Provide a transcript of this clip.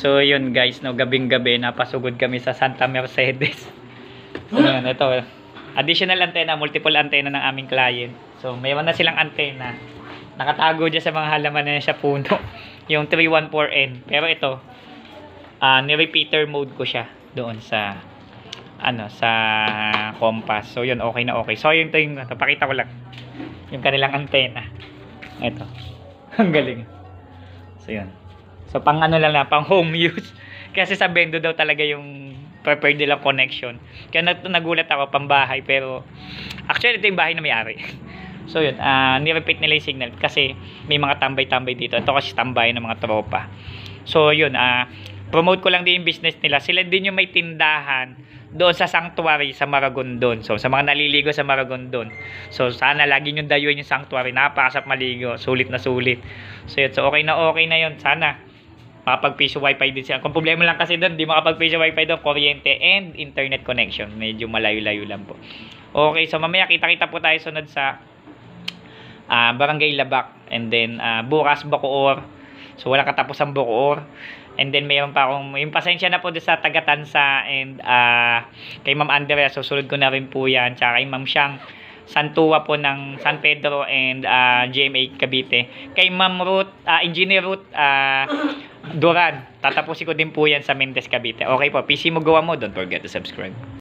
So yun guys, no, gabing-gabi napasugod kami sa Santa Mercedes. So yun, ito additional antenna, multiple antenna ng aming client. So mayroon na silang antenna. Nakatago dyan sa mga halaman na sa puno. Yung 314N. Pero ito, ni-repeater mode ko siya doon sa sa compass. So yun, okay na okay. So yun, pakita ko lang yung kanilang antenna. Ito. Ang galing. So yun. So pang lang na, pang home use. Kasi sa Bendo daw talaga yung prepared nilang connection. Kaya nagulat ako, pang bahay. Pero actually ito yung bahay na may-ari. So yun, ni-repeat nila yung signal kasi may mga tambay-tambay dito. Ito kasi tambay ng mga tropa. So yun, promote ko lang din yung business nila. Sila din yung may tindahan doon sa sanctuary sa Maragondon. So sa mga naliligo sa Maragondon. So sana lagi nyo dayuin yung sanctuary. Napakasap maligo. Sulit na sulit. So yun, so okay na yun. Sana makapag-piso wifi din siya. Kung problema lang kasi doon, di makapag-piso wifi doon, kuryente and internet connection. Medyo malayo-layo lang po. Okay, so mamaya kita-kita po tayo sunod sa Barangay Labak. And then bukas Bacoor. So wala katapos ang Bacoor. And then mayroon pa akong, yung pasensya na po doon sa Taga-Tansa and kay Ma'am Andrea, susunod ko na rin po yan. Tsaka kay Ma'am Siang Santua po ng San Pedro and GMA Cavite. Kay Ma'am Ruth, Engineer Ruth Duran, tatapusin ko din po yan sa Mendez Cavite. Okay po, PC mo gawa mo, don't forget to subscribe.